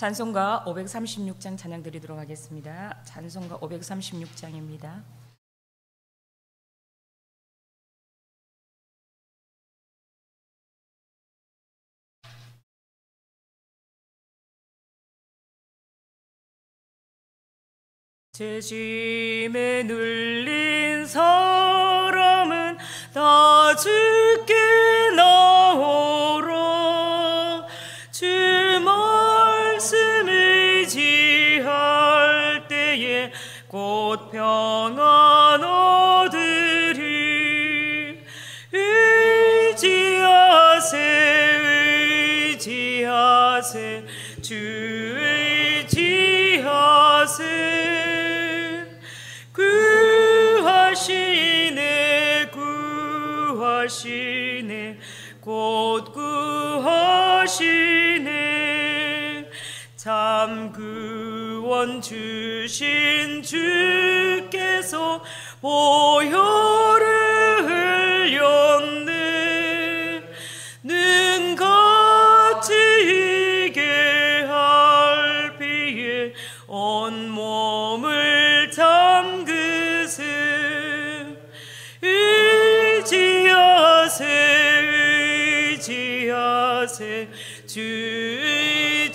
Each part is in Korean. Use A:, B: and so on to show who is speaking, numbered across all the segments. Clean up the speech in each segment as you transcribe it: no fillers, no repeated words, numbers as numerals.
A: 찬송가 536장 찬양 드리도록 하겠습니다. 찬송가 536장입니다. 죄짐에 눌린 사람은 다 죽게 나오라. 주 말씀 의지할 때에 곧 평안 얻으리. 의지하세 주 의지하세. 구하시네 곧 구하시네. 참 구원 주신 주께서 보혈을 흘렸네. 능같이 이게 할 피에 온몸을 담그세. 의지하세 주 의지하세.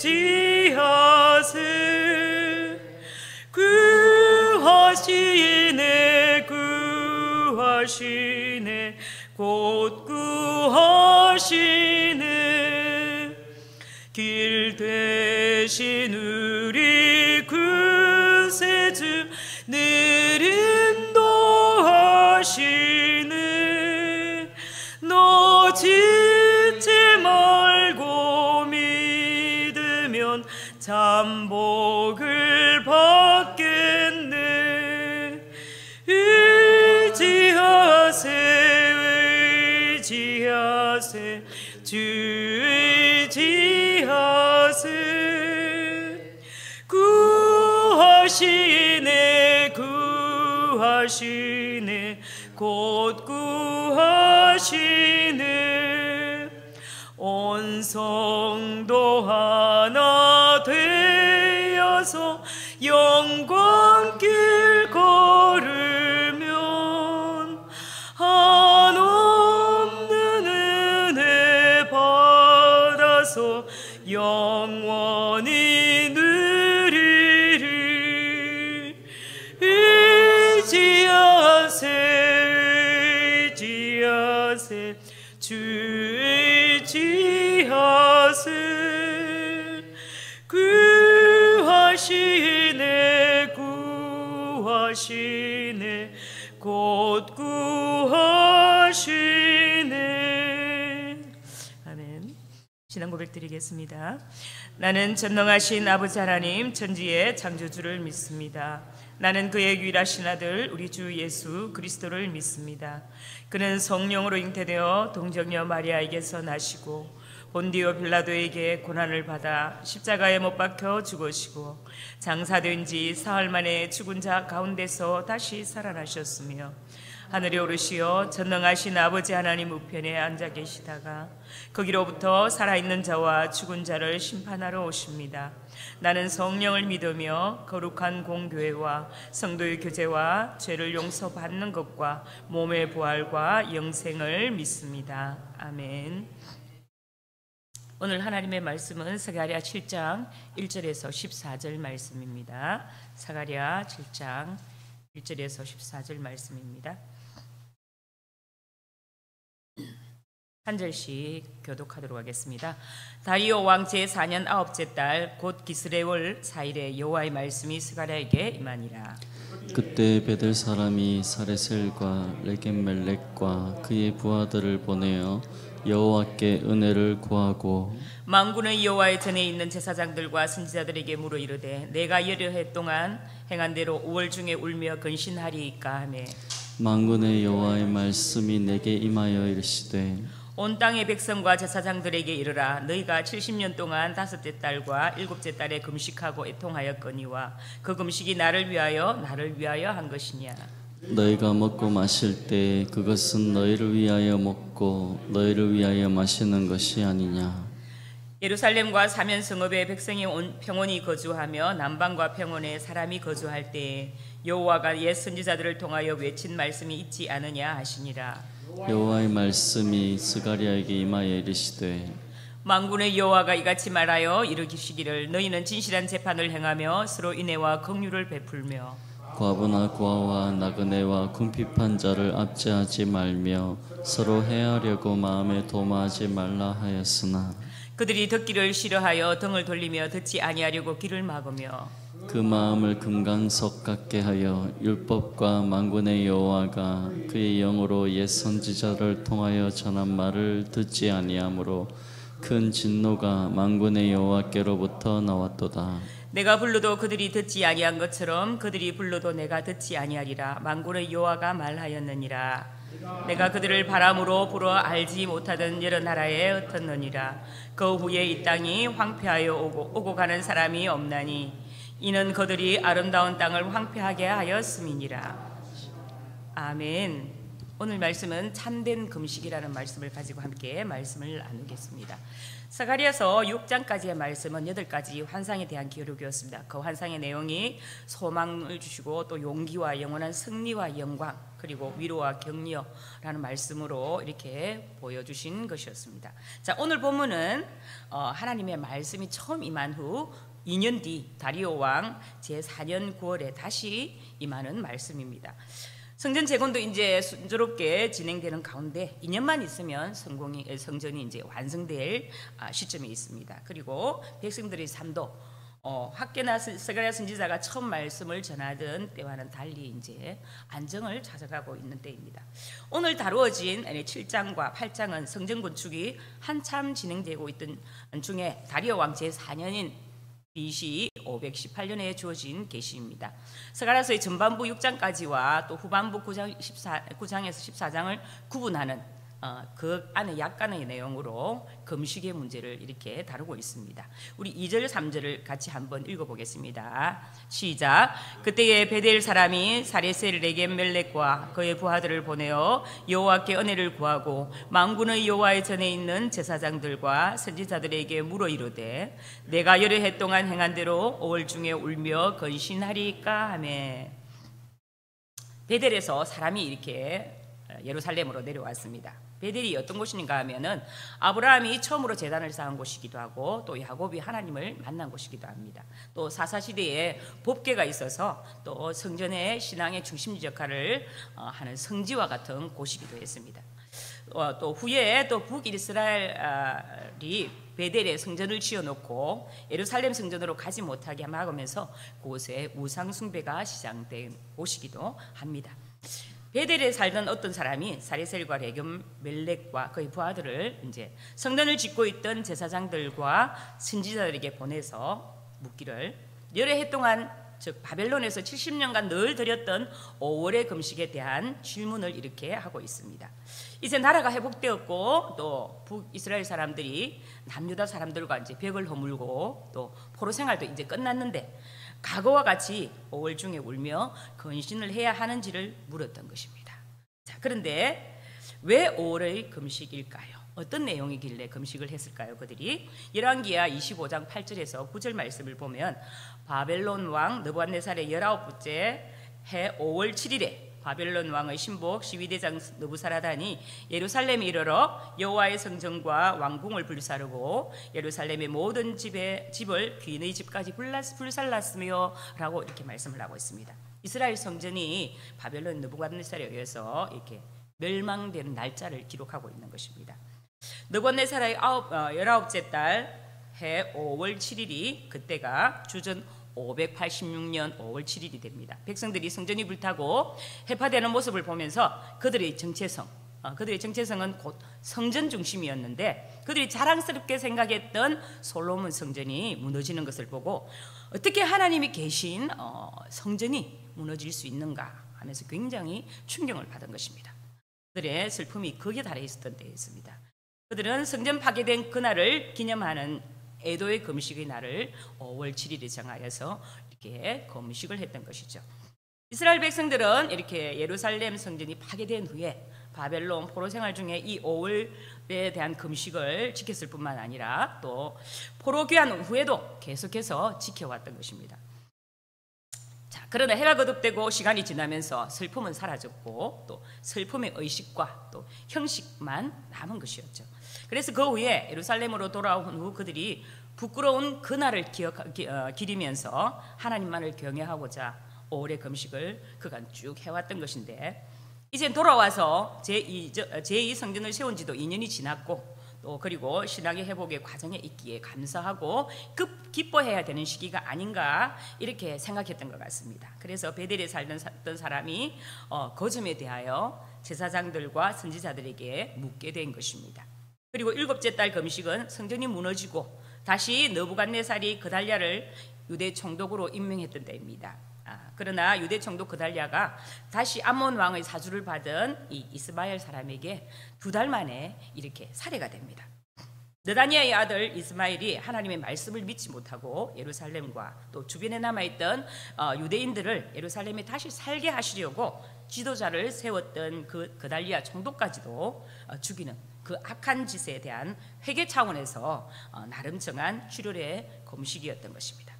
A: 구하시네 곧 구하시네. 길 되신 우리 구세주 늘 인도하시네. 너 짓지 말고 믿으면 참 복을 받겠네. 의지하세 주 의지하세. 구하시네 곧 구하시네. 온 성도 하나 되어서 영광길 걸으면 한없는 은혜 받아서 영원히 누리리. 의지하세 주 의지하세. 구하시네 곧 구하시네. 아멘. 신앙 고백 드리겠습니다. 나는 전능하신 아버지 하나님 천지의 창조주를 믿습니다. 나는 그의 유일하신 아들 우리 주 예수 그리스도를 믿습니다. 그는 성령으로 잉태되어 동정녀 마리아에게서 나시고 본디오 빌라도에게 고난을 받아 십자가에 못 박혀 죽으시고 장사된 지 사흘 만에 죽은 자 가운데서 다시 살아나셨으며 하늘에 오르시어 전능하신 아버지 하나님 우편에 앉아 계시다가 거기로부터 살아있는 자와 죽은 자를 심판하러 오십니다. 나는 성령을 믿으며 거룩한 공교회와 성도의 교제와 죄를 용서받는 것과 몸의 부활과 영생을 믿습니다. 아멘. 오늘 하나님의 말씀은 스가랴 7장 1절에서 14절 말씀입니다. 스가랴 7장 1절에서 14절 말씀입니다. 한 절씩 교독하도록 하겠습니다. 다리오 왕 제4년 9째 달 곧 기스레월 4일에 여호와의 말씀이 스가랴에게 임하니라.
B: 그때 베델 사람이 사레셀과 레겜멜렉과 그의 부하들을 보내어 여호와께 은혜를 구하고
A: 만군의 여호와의 전에 있는 제사장들과 선지자들에게 물어 이르되 내가 여러 해 동안 행한 대로 5월 중에 울며 근신하리이까 하매
B: 만군의 여호와의 말씀이 내게 임하여 이르시되
A: 온 땅의 백성과 제사장들에게 이르라. 너희가 70년 동안 5째 달과 7째 달에 금식하고 애통하였거니와 그 금식이 나를 위하여 한 것이냐.
B: 너희가 먹고 마실 때 그것은 너희를 위하여 먹고 너희를 위하여 마시는 것이 아니냐.
A: 예루살렘과 사면 성읍에 백성이 평온히 거주하며 남방과 평원에 사람이 거주할 때에 여호와가 옛 선지자들을 통하여 외친 말씀이 있지 않으냐 하시니라.
B: 여호와의 말씀이 스가랴에게 임하여 이르시되
A: 만군의 여호와가 이같이 말하여 이르시기를 너희는 진실한 재판을 행하며 서로 인애와 긍휼을 베풀며
B: 과부나 고아와 나그네와 궁핍한 자를 압제하지 말며 서로 해하려고 마음에 도마하지 말라 하였으나
A: 그들이 듣기를 싫어하여 등을 돌리며 듣지 아니하려고 귀를 막으며
B: 그 마음을 금강석 같게 하여 율법과 만군의 여호와가 그의 영으로 옛 선지자를 통하여 전한 말을 듣지 아니하므로 큰 진노가 만군의 여호와께로부터 나왔도다.
A: 내가 불러도 그들이 듣지 아니한 것처럼 그들이 불러도 내가 듣지 아니하리라. 만군의 여호와가 말하였느니라. 내가 그들을 바람으로 불어 알지 못하던 여러 나라에 흩었느니라. 그 후에 이 땅이 황폐하여 오고 가는 사람이 없나니 이는 그들이 아름다운 땅을 황폐하게 하였음이니라. 아멘. 오늘 말씀은 참된 금식이라는 말씀을 가지고 함께 말씀을 나누겠습니다. 스가랴서 6장까지의 말씀은 8가지 환상에 대한 기록이었습니다. 그 환상의 내용이 소망을 주시고 또 용기와 영원한 승리와 영광 그리고 위로와 격려라는 말씀으로 이렇게 보여주신 것이었습니다. 자, 오늘 본문은 하나님의 말씀이 처음 임한 후 2년 뒤 다리오 왕 제4년 9월에 다시 임하는 말씀입니다. 성전 재건도 이제 순조롭게 진행되는 가운데 2년만 있으면 성전이 이제 완성될 시점이 있습니다. 그리고 백성들의 삶도 학개나 스가랴 선지자가 처음 말씀을 전하던 때와는 달리 이제 안정을 찾아가고 있는 때입니다. 오늘 다루어진 7장과 8장은 성전 건축이 한참 진행되고 있던 중에 다리오 왕 제4년인 BC 518년에 주어진 계시입니다. 스가랴서의 전반부 6장까지와 또 후반부 9장에서 14장을 구분하는 그 안에 약간의 내용으로 금식의 문제를 이렇게 다루고 있습니다. 우리 2절 3절을 같이 한번 읽어보겠습니다. 시작. 그때에 베델 사람이 사레셀 레겜 멜렉과 그의 부하들을 보내어 여호와께 은혜를 구하고 만군의 여호와의 전에 있는 제사장들과 선지자들에게 물어 이르되 내가 여러 해 동안 행한 대로 5월 중에 울며 건신하리까 하매. 베델에서 사람이 이렇게 예루살렘으로 내려왔습니다. 베델이 어떤 곳인가 하면은 아브라함이 처음으로 제단을 쌓은 곳이기도 하고 또 야곱이 하나님을 만난 곳이기도 합니다. 또 사사시대에 법궤가 있어서 또 성전의 신앙의 중심지 역할을 하는 성지와 같은 곳이기도 했습니다. 또 후에 또 북이스라엘이 베델에 성전을 지어놓고 예루살렘 성전으로 가지 못하게 막으면서 그곳에 우상 숭배가 시작된 곳이기도 합니다. 베델에 살던 어떤 사람이 사레셀과 레겜 멜렉과 그의 부하들을 이제 성전을 짓고 있던 제사장들과 선지자들에게 보내서 묻기를 여러 해 동안 즉 바벨론에서 70년간 늘 드렸던 5월의 금식에 대한 질문을 이렇게 하고 있습니다. 이제 나라가 회복되었고 또 북이스라엘 사람들이 남유다 사람들과 이제 벽을 허물고 또 포로 생활도 이제 끝났는데 과거와 같이 5월 중에 울며 건신을 해야 하는지를 물었던 것입니다. 자, 그런데 왜 5월의 금식일까요? 어떤 내용이길래 금식을 했을까요? 그들이 열왕기하 25장 8절에서 9절 말씀을 보면 바벨론 왕 느부갓네살의 19번째 해 5월 7일에 바벨론 왕의 신복 시위대장 느부사라단이 예루살렘에 이르러 여호와의 성전과 왕궁을 불사르고 예루살렘의 모든 집을 귀인의 집까지 불살랐으며 라고 이렇게 말씀을 하고 있습니다. 이스라엘 성전이 바벨론 느부갓네살에 의해서 이렇게 멸망되는 날짜를 기록하고 있는 것입니다. 느부갓네살의 19째 달 해 5월 7일이 그때가 주전 586년 5월 7일이 됩니다. 백성들이 성전이 불타고 해파되는 모습을 보면서 그들의 정체성은 곧 성전 중심이었는데 그들이 자랑스럽게 생각했던 솔로몬 성전이 무너지는 것을 보고 어떻게 하나님이 계신 성전이 무너질 수 있는가 하면서 굉장히 충격을 받은 것입니다. 그들의 슬픔이 극에 달해 있었던 때였습니다. 그들은 성전 파괴된 그날을 기념하는 애도의 금식의 날을 5월 7일에 정하여서 이렇게 금식을 했던 것이죠. 이스라엘 백성들은 이렇게 예루살렘 성전이 파괴된 후에 바벨론 포로 생활 중에 이 5월에 대한 금식을 지켰을 뿐만 아니라 또 포로 귀환 후에도 계속해서 지켜왔던 것입니다. 자, 그러나 해가 거듭되고 시간이 지나면서 슬픔은 사라졌고 또 슬픔의 의식과 또 형식만 남은 것이었죠. 그래서 그 후에 예루살렘으로 돌아온 후 그들이 부끄러운 그날을 기리면서 하나님만을 경외하고자 5월의 금식을 그간 쭉 해왔던 것인데, 이제 돌아와서 제2 성전을 세운 지도 2년이 지났고 또 그리고 신앙의 회복의 과정에 있기에 감사하고 기뻐해야 되는 시기가 아닌가 이렇게 생각했던 것 같습니다. 그래서 베델에 살던 사람이 그 점에 대하여 제사장들과 선지자들에게 묻게 된 것입니다. 그리고 7째 달 금식은 성전이 무너지고 다시 느부갓네살이 그달랴를 유대 총독으로 임명했던 때입니다. 그러나 유대 총독 그달랴가 다시 암몬 왕의 사주를 받은 이 이스마엘 사람에게 2달 만에 이렇게 살해가 됩니다. 느다니아의 아들 이스마엘이 하나님의 말씀을 믿지 못하고 예루살렘과 또 주변에 남아있던 유대인들을 예루살렘에 다시 살게 하시려고 지도자를 세웠던 그 그달랴 총독까지도 죽이는 그 악한 짓에 대한 회개 차원에서 나름 정한 출혈의 금식이었던 것입니다.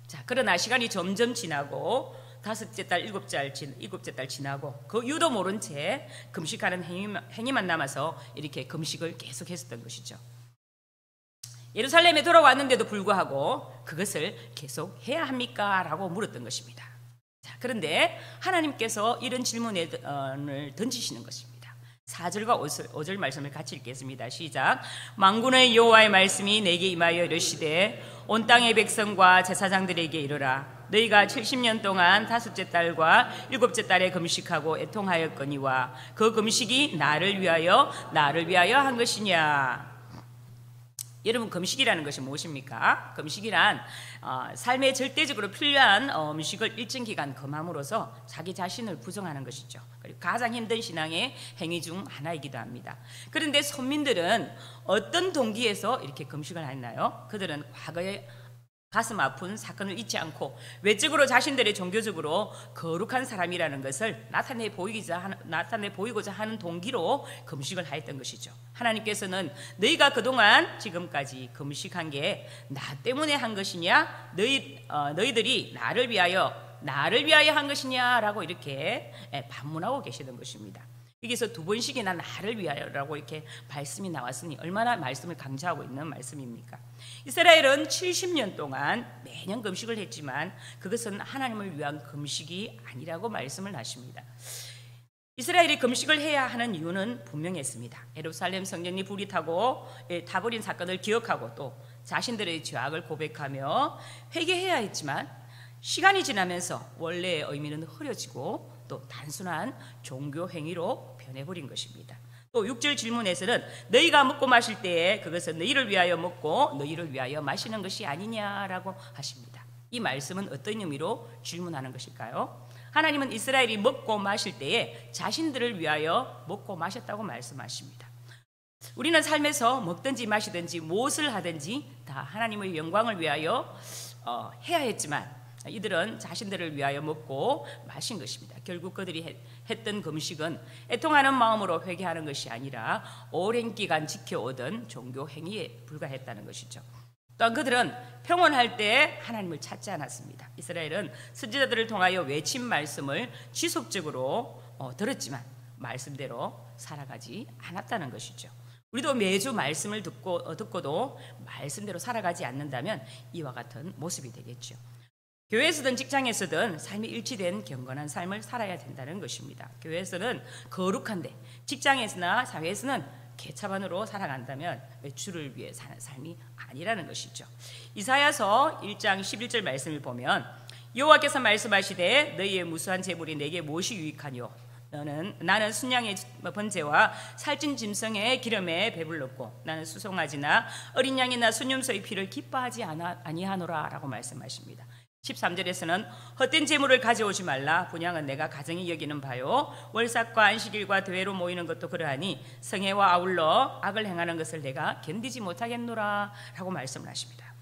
A: 자, 그러나 시간이 점점 지나고 5째 달, 7째 달 지나고 그 유도 모른 채 금식하는 행위만 남아서 이렇게 금식을 계속했었던 것이죠. 예루살렘에 돌아왔는데도 불구하고 그것을 계속 해야 합니까? 라고 물었던 것입니다. 자, 그런데 하나님께서 이런 질문을 던지시는 것입니다. 4절과 5절 말씀을 같이 읽겠습니다. 시작. 만군의 여호와의 말씀이 내게 임하여 이르시되 온 땅의 백성과 제사장들에게 이르라. 너희가 70년 동안 5째 달과 7째 달에 금식하고 애통하였거니와 그 금식이 나를 위하여 한 것이냐. 여러분, 금식이라는 것이 무엇입니까? 금식이란 삶에 절대적으로 필요한 음식을 일정 기간 금함으로써 자기 자신을 부정하는 것이죠. 그리고 가장 힘든 신앙의 행위 중 하나이기도 합니다. 그런데 선민들은 어떤 동기에서 이렇게 금식을 했나요? 그들은 과거에 가슴 아픈 사건을 잊지 않고 외적으로 자신들의 종교적으로 거룩한 사람이라는 것을 나타내 보이고자 하는 동기로 금식을 하였던 것이죠. 하나님께서는 너희가 그동안 지금까지 금식한 게 나 때문에 한 것이냐, 너희들이 나를 위하여 한 것이냐라고 이렇게 반문하고 계시던 것입니다. 여기서 2번씩이나 나를 위하여라고 이렇게 말씀이 나왔으니 얼마나 말씀을 강조하고 있는 말씀입니까? 이스라엘은 70년 동안 매년 금식을 했지만 그것은 하나님을 위한 금식이 아니라고 말씀을 하십니다. 이스라엘이 금식을 해야 하는 이유는 분명했습니다. 예루살렘 성전이 불이 타버린 사건을 기억하고 또 자신들의 죄악을 고백하며 회개해야 했지만 시간이 지나면서 원래의 의미는 흐려지고 또 단순한 종교 행위로 변해버린 것입니다. 또 6절 질문에서는 너희가 먹고 마실 때에 그것은 너희를 위하여 먹고 너희를 위하여 마시는 것이 아니냐라고 하십니다. 이 말씀은 어떤 의미로 질문하는 것일까요? 하나님은 이스라엘이 먹고 마실 때에 자신들을 위하여 먹고 마셨다고 말씀하십니다. 우리는 삶에서 먹든지 마시든지 무엇을 하든지 다 하나님의 영광을 위하여 해야 했지만 이들은 자신들을 위하여 먹고 마신 것입니다. 결국 그들이 했던 금식은 애통하는 마음으로 회개하는 것이 아니라 오랜 기간 지켜오던 종교 행위에 불과했다는 것이죠. 또한 그들은 평온할 때 하나님을 찾지 않았습니다. 이스라엘은 선지자들을 통하여 외친 말씀을 지속적으로 들었지만 말씀대로 살아가지 않았다는 것이죠. 우리도 매주 말씀을 듣고도 말씀대로 살아가지 않는다면 이와 같은 모습이 되겠죠. 교회에서든 직장에서든 삶이 일치된 경건한 삶을 살아야 된다는 것입니다. 교회에서는 거룩한데 직장에서나 사회에서는 개차반으로 살아간다면 주를 위해 사는 삶이 아니라는 것이죠. 이사야서 1장 11절 말씀을 보면 여호와께서 말씀하시되 너희의 무수한 재물이 내게 무엇이 유익하뇨? 나는 순양의 번제와 살찐 짐승의 기름에 배불렀고 나는 수송아지나 어린 양이나 순염소의 피를 기뻐하지 아니하노라 라고 말씀하십니다. 13절에서는 헛된 재물을 가져오지 말라. 분향은 내가 가정이 여기는 바요. 월삭과 안식일과 대회로 모이는 것도 그러하니 성회와 아울러 악을 행하는 것을 내가 견디지 못하겠노라 라고 말씀을 하십니다.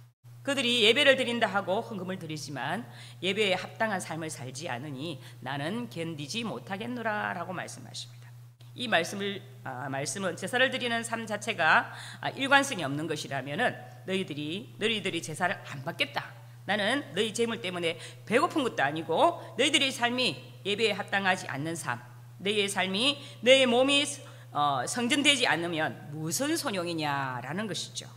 A: 그들이 예배를 드린다 하고 헌금을 드리지만 예배에 합당한 삶을 살지 않으니 나는 견디지 못하겠노라 라고 말씀하십니다. 이 말씀은 제사를 드리는 삶 자체가 일관성이 없는 것이라면은 너희들이 제사를 안 받겠다. 나는 너희 재물 때문에 배고픈 것도 아니고 너희들의 삶이 예배에 합당하지 않는 삶, 너희의 삶이 너의 몸이 성전되지 않으면 무슨 소용이냐라는 것이죠.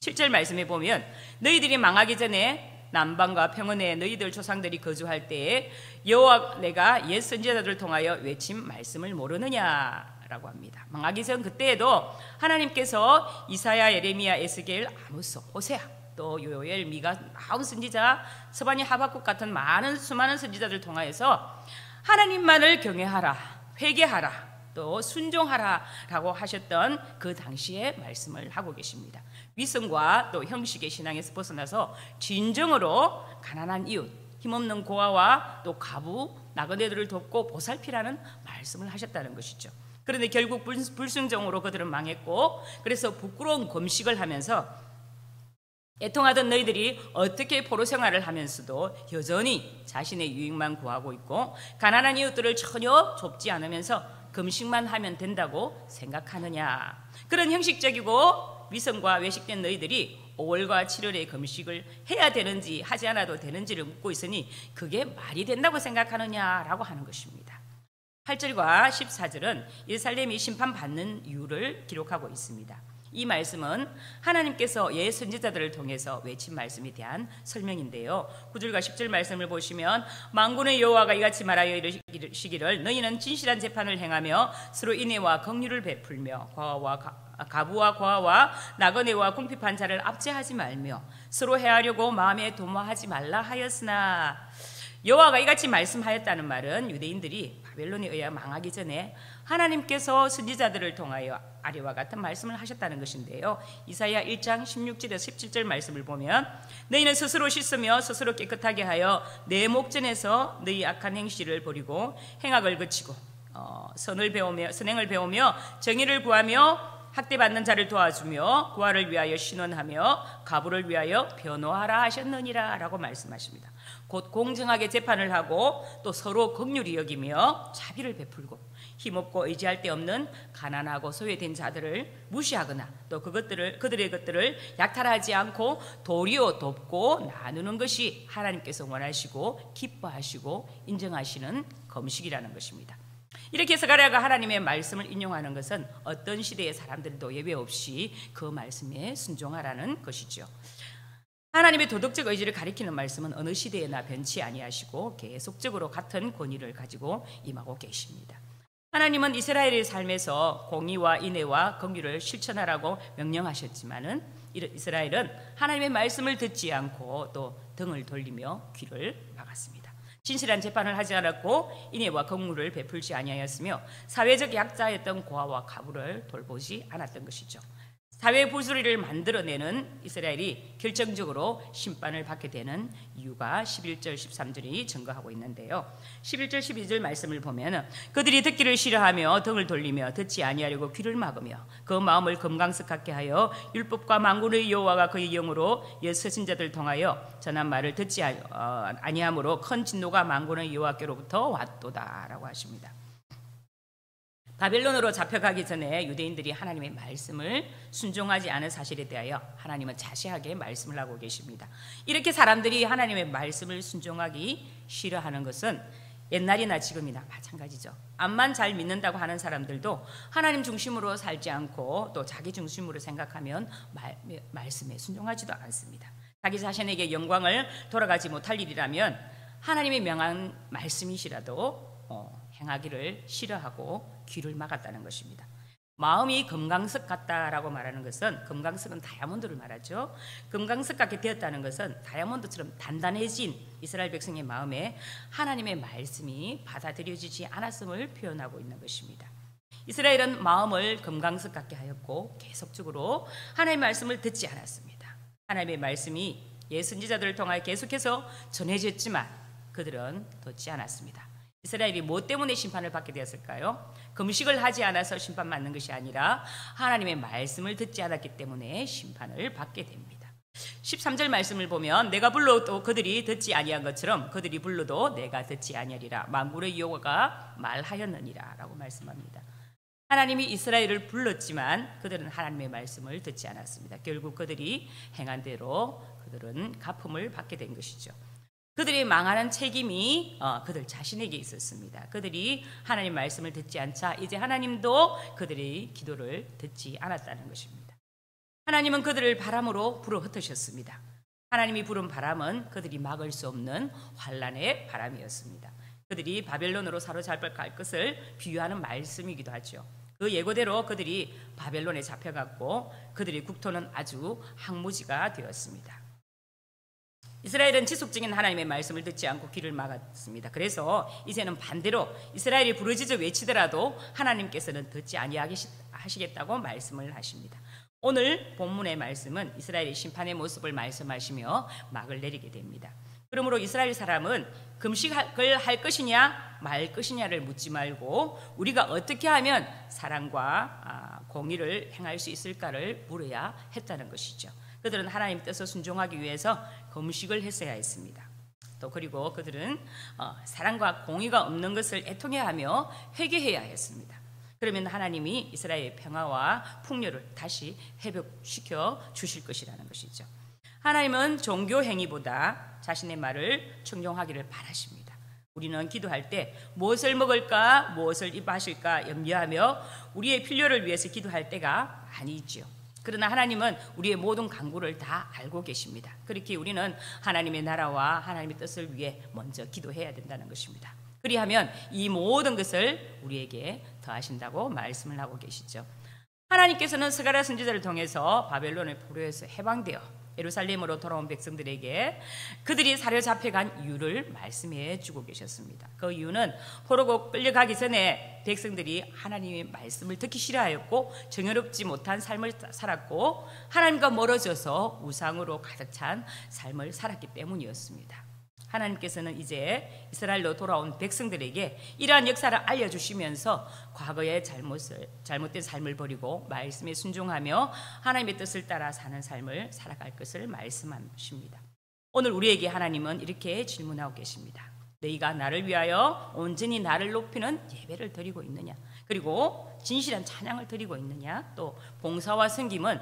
A: 7절 말씀에 보면 너희들이 망하기 전에 남방과 평원에 너희들 조상들이 거주할 때에 여호와 내가 옛 선지자들을 통하여 외친 말씀을 모르느냐라고 합니다. 망하기 전 그때에도 하나님께서 이사야, 예레미야, 에스겔, 아모스, 호세아, 또 요엘, 미가, 아홉 선지자, 스바냐, 하박국 같은 수많은 선지자들을 통하여서 하나님만을 경외하라, 회개하라, 또 순종하라라고 하셨던 그 당시의 말씀을 하고 계십니다. 위선과 또 형식의 신앙에서 벗어나서 진정으로 가난한 이웃, 힘없는 고아와 또 가부, 나그네들을 돕고 보살피라는 말씀을 하셨다는 것이죠. 그런데 결국 불순종으로 그들은 망했고, 그래서 부끄러운 금식을 하면서 애통하던 너희들이 어떻게 포로 생활을 하면서도 여전히 자신의 유익만 구하고 있고 가난한 이웃들을 전혀 돕지 않으면서 금식만 하면 된다고 생각하느냐. 그런 형식적이고 위선과 외식된 너희들이 5월과 7월의 금식을 해야 되는지 하지 않아도 되는지를 묻고 있으니 그게 말이 된다고 생각하느냐라고 하는 것입니다. 8절과 14절은 예루살렘이 심판받는 이유를 기록하고 있습니다. 이 말씀은 하나님께서 옛 선지자들을 통해서 외친 말씀에 대한 설명인데요. 9절과 10절 말씀을 보시면 만군의 여호와가 이같이 말하여 이르시기를 너희는 진실한 재판을 행하며 서로 인애와 긍휼을 베풀며 가부와 고아와 나그네와 궁핍한 자를 압제하지 말며 서로 해하려고 마음에 도모하지 말라 하였으나, 여호와가 이같이 말씀하였다는 말은 유대인들이 바벨론에 의해 망하기 전에 하나님께서 선지자들을 통하여 아래와 같은 말씀을 하셨다는 것인데요. 이사야 1장 16절에서 17절 말씀을 보면 너희는 스스로 씻으며 스스로 깨끗하게 하여 내 목전에서 너희 악한 행실을 버리고 행악을 그치고 선행을 배우며 정의를 구하며 학대받는 자를 도와주며 고아를 위하여 신원하며 가부를 위하여 변호하라 하셨느니라 라고 말씀하십니다. 곧 공정하게 재판을 하고 또 서로 긍휼히 여기며 자비를 베풀고 힘없고 의지할 데 없는 가난하고 소외된 자들을 무시하거나 또 그들의 것들을 약탈하지 않고 도리어 돕고 나누는 것이 하나님께서 원하시고 기뻐하시고 인정하시는 금식이라는 것입니다. 이렇게 스가랴가 하나님의 말씀을 인용하는 것은 어떤 시대의 사람들도 예외 없이 그 말씀에 순종하라는 것이죠. 하나님의 도덕적 의지를 가리키는 말씀은 어느 시대에나 변치 아니하시고 계속적으로 같은 권위를 가지고 임하고 계십니다. 하나님은 이스라엘의 삶에서 공의와 인애와 긍휼을 실천하라고 명령하셨지만은 이스라엘은 하나님의 말씀을 듣지 않고 또 등을 돌리며 귀를 막았습니다. 진실한 재판을 하지 않았고 인애와 긍휼을 베풀지 아니하였으며 사회적 약자였던 고아와 가부를 돌보지 않았던 것이죠. 사회 부조리를 만들어내는 이스라엘이 결정적으로 심판을 받게 되는 이유가 11절 13절이 증거하고 있는데요. 11절 12절 말씀을 보면 그들이 듣기를 싫어하며 등을 돌리며 듣지 아니하려고 귀를 막으며 그 마음을 금강석 같게 하여 율법과 만군의 여호와가 그의 영으로 옛 선지자들 통하여 전한 말을 듣지 아니하므로 큰 진노가 만군의 여호와께로부터 왔도다라고 하십니다. 바벨론으로 잡혀가기 전에 유대인들이 하나님의 말씀을 순종하지 않은 사실에 대하여 하나님은 자세하게 말씀을 하고 계십니다. 이렇게 사람들이 하나님의 말씀을 순종하기 싫어하는 것은 옛날이나 지금이나 마찬가지죠. 암만 잘 믿는다고 하는 사람들도 하나님 중심으로 살지 않고 또 자기 중심으로 생각하면 말씀에 순종하지도 않습니다. 자기 자신에게 영광을 돌아가지 못할 일이라면 하나님의 명한 말씀이시라도 행하기를 싫어하고 귀를 막았다는 것입니다. 마음이 금강석 같다라고 말하는 것은, 금강석은 다이아몬드를 말하죠. 금강석 같게 되었다는 것은 다이아몬드처럼 단단해진 이스라엘 백성의 마음에 하나님의 말씀이 받아들여지지 않았음을 표현하고 있는 것입니다. 이스라엘은 마음을 금강석 같게 하였고 계속적으로 하나님의 말씀을 듣지 않았습니다. 하나님의 말씀이 옛 선지자들을 통하여 계속해서 전해졌지만 그들은 듣지 않았습니다. 이스라엘이 뭐 때문에 심판을 받게 되었을까요? 금식을 하지 않아서 심판받는 것이 아니라 하나님의 말씀을 듣지 않았기 때문에 심판을 받게 됩니다. 13절 말씀을 보면 내가 불러도 그들이 듣지 아니한 것처럼 그들이 불러도 내가 듣지 아니하리라 만군의 여호와가 말하였느니라 라고 말씀합니다. 하나님이 이스라엘을 불렀지만 그들은 하나님의 말씀을 듣지 않았습니다. 결국 그들이 행한 대로 그들은 갚음을 받게 된 것이죠. 그들이 망하는 책임이 그들 자신에게 있었습니다. 그들이 하나님 말씀을 듣지 않자 이제 하나님도 그들의 기도를 듣지 않았다는 것입니다. 하나님은 그들을 바람으로 불어 흩으셨습니다. 하나님이 부른 바람은 그들이 막을 수 없는 환란의 바람이었습니다. 그들이 바벨론으로 사로잡힐 것을 비유하는 말씀이기도 하죠. 그 예고대로 그들이 바벨론에 잡혀갔고 그들의 국토는 아주 항무지가 되었습니다. 이스라엘은 지속적인 하나님의 말씀을 듣지 않고 귀를 막았습니다. 그래서 이제는 반대로 이스라엘이 부르짖어 외치더라도 하나님께서는 듣지 아니하시겠다고 말씀을 하십니다. 오늘 본문의 말씀은 이스라엘의 심판의 모습을 말씀하시며 막을 내리게 됩니다. 그러므로 이스라엘 사람은 금식을 할 것이냐 말 것이냐를 묻지 말고 우리가 어떻게 하면 사랑과 공의를 행할 수 있을까를 물어야 했다는 것이죠. 그들은 하나님 뜻을 순종하기 위해서 금식을 했어야 했습니다. 또 그리고 그들은 사랑과 공의가 없는 것을 애통해하며 회개해야 했습니다. 그러면 하나님이 이스라엘의 평화와 풍요를 다시 회복시켜 주실 것이라는 것이죠. 하나님은 종교 행위보다 자신의 말을 청종하기를 바라십니다. 우리는 기도할 때 무엇을 먹을까 무엇을 마실까 염려하며 우리의 필요를 위해서 기도할 때가 많이 있지요. 그러나 하나님은 우리의 모든 간구를 다 알고 계십니다. 그렇게 우리는 하나님의 나라와 하나님의 뜻을 위해 먼저 기도해야 된다는 것입니다. 그리하면 이 모든 것을 우리에게 더하신다고 말씀을 하고 계시죠. 하나님께서는 스가랴 선지자를 통해서 바벨론의 포로에서 해방되어 예루살렘으로 돌아온 백성들에게 그들이 사로잡혀간 이유를 말씀해 주고 계셨습니다. 그 이유는 포로로 끌려가기 전에 백성들이 하나님의 말씀을 듣기 싫어하였고 정의롭지 못한 삶을 살았고 하나님과 멀어져서 우상으로 가득 찬 삶을 살았기 때문이었습니다. 하나님께서는 이제 이스라엘로 돌아온 백성들에게 이러한 역사를 알려주시면서 과거의 잘못된 삶을 버리고 말씀에 순종하며 하나님의 뜻을 따라 사는 삶을 살아갈 것을 말씀하십니다. 오늘 우리에게 하나님은 이렇게 질문하고 계십니다. 너희가 나를 위하여 온전히 나를 높이는 예배를 드리고 있느냐? 그리고 진실한 찬양을 드리고 있느냐? 또 봉사와 섬김은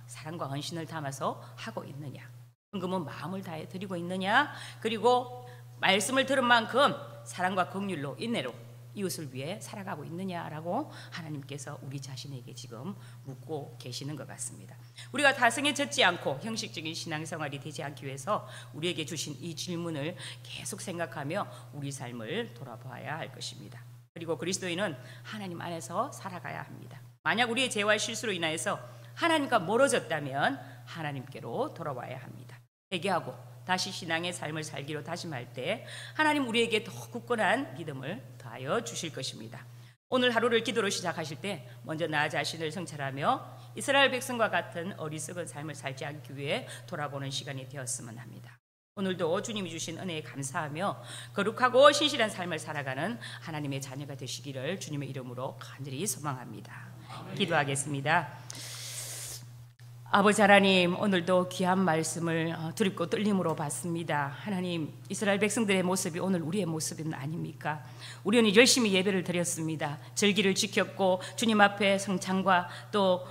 A: 사랑과 헌신을 담아서 하고 있느냐? 헌금은 마음을 다해 드리고 있느냐? 그리고 말씀을 들은 만큼 사랑과 긍휼로 인내로 이웃을 위해 살아가고 있느냐라고 하나님께서 우리 자신에게 지금 묻고 계시는 것 같습니다. 우리가 타성에 젖지 않고 형식적인 신앙생활이 되지 않기 위해서 우리에게 주신 이 질문을 계속 생각하며 우리 삶을 돌아봐야 할 것입니다. 그리고 그리스도인은 하나님 안에서 살아가야 합니다. 만약 우리의 죄와 실수로 인하여서 하나님과 멀어졌다면 하나님께로 돌아와야 합니다. 회개하고 다시 신앙의 삶을 살기로 다짐할 때 하나님 우리에게 더 굳건한 믿음을 더하여 주실 것입니다. 오늘 하루를 기도로 시작하실 때 먼저 나 자신을 성찰하며 이스라엘 백성과 같은 어리석은 삶을 살지 않기 위해 돌아보는 시간이 되었으면 합니다. 오늘도 주님이 주신 은혜에 감사하며 거룩하고 신실한 삶을 살아가는 하나님의 자녀가 되시기를 주님의 이름으로 간절히 소망합니다. 기도하겠습니다. 아버지 하나님, 오늘도 귀한 말씀을 두렵고 떨림으로 받습니다. 하나님, 이스라엘 백성들의 모습이 오늘 우리의 모습은 아닙니까? 우리는 열심히 예배를 드렸습니다. 절기를 지켰고 주님 앞에 성찬과 또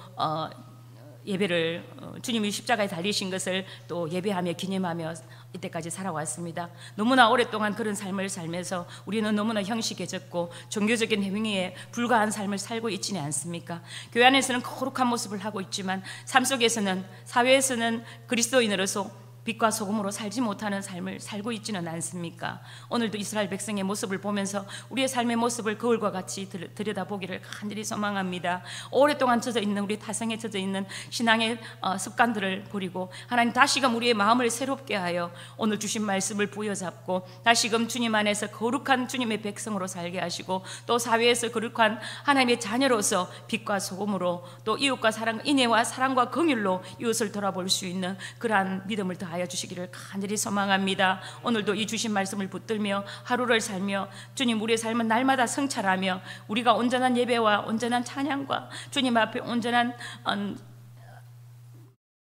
A: 예배를 주님이 십자가에 달리신 것을 또 예배하며 기념하며 이때까지 살아왔습니다. 너무나 오랫동안 그런 삶을 살면서 우리는 너무나 형식해졌고 종교적인 행위에 불과한 삶을 살고 있지는 않습니까? 교회 안에서는 거룩한 모습을 하고 있지만 삶 속에서는 사회에서는 그리스도인으로서 빛과 소금으로 살지 못하는 삶을 살고 있지는 않습니까? 오늘도 이스라엘 백성의 모습을 보면서 우리의 삶의 모습을 거울과 같이 들여다보기를 간절히 소망합니다. 오랫동안 젖어 있는 우리 타성에 젖어 있는 신앙의 습관들을 버리고 하나님 다시금 우리의 마음을 새롭게 하여 오늘 주신 말씀을 부여잡고 다시금 주님 안에서 거룩한 주님의 백성으로 살게 하시고 또 사회에서 거룩한 하나님의 자녀로서 빛과 소금으로 또 이웃과 사랑, 인애와 사랑과 긍휼로 이웃을 돌아볼 수 있는 그러한 믿음을 더하여 주시기를 간절히 소망합니다. 오늘도 이 주신 말씀을 붙들며 하루를 살며 주님 우리의 삶은 날마다 성찰하며 우리가 온전한 예배와 온전한 찬양과 주님 앞에 온전한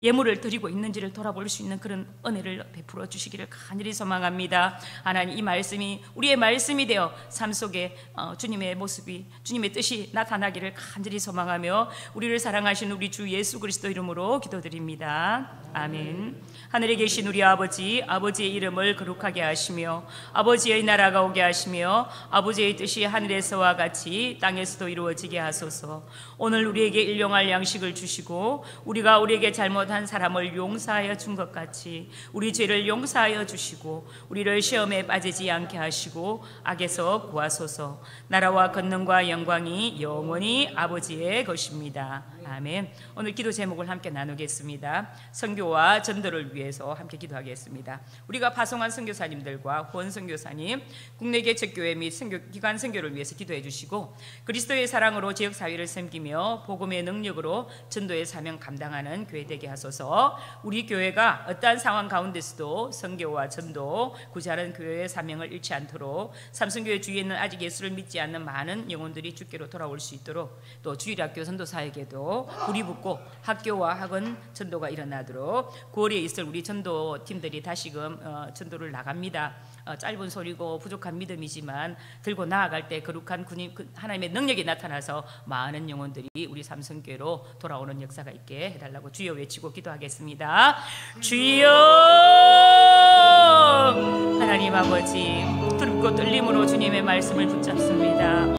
A: 예물을 드리고 있는지를 돌아볼 수 있는 그런 은혜를 베풀어 주시기를 간절히 소망합니다. 하나님, 이 말씀이 우리의 말씀이 되어 삶 속에 주님의 모습이, 주님의 뜻이 나타나기를 간절히 소망하며 우리를 사랑하신 우리 주 예수 그리스도 이름으로 기도드립니다. 아멘. 하늘에 계신 우리 아버지, 아버지의 이름을 거룩하게 하시며 아버지의 나라가 오게 하시며 아버지의 뜻이 하늘에서와 같이 땅에서도 이루어지게 하소서. 오늘 우리에게 일용할 양식을 주시고 우리가 우리에게 잘못한 사람을 용서하여 준 것 같이 우리 죄를 용서하여 주시고 우리를 시험에 빠지지 않게 하시고 악에서 구하소서. 나라와 권능과 영광이 영원히 아버지의 것입니다. 아멘. 오늘 기도 제목을 함께 나누겠습니다. 선교와 전도를 위해서 함께 기도하겠습니다. 우리가 파송한 선교사님들과 후원 선교사님, 국내 개척교회 및 기관 선교를 위해서 기도해 주시고 그리스도의 사랑으로 지역 사회를 섬기며 복음의 능력으로 전도의 사명 감당하는 교회 되게 하소서. 우리 교회가 어떠한 상황 가운데서도 선교와 전도 구제하는 교회의 사명을 잃지 않도록 삼성교회 주위에 있는 아직 예수를 믿지 않는 많은 영혼들이 주께로 돌아올 수 있도록 또 주일학교 전도사에게도 불이 붙고 학교와 학원 전도가 일어나도록 9월에 있을 우리 전도팀들이 다시금 전도를 나갑니다. 짧은 소리고 부족한 믿음이지만 들고 나아갈 때 거룩한 하나님의 능력이 나타나서 많은 영혼들이 우리 삼성교회로 돌아오는 역사가 있게 해달라고 주여 외치고 기도하겠습니다. 주여! 하나님 아버지, 두렵고 떨림으로 주님의 말씀을 붙잡습니다.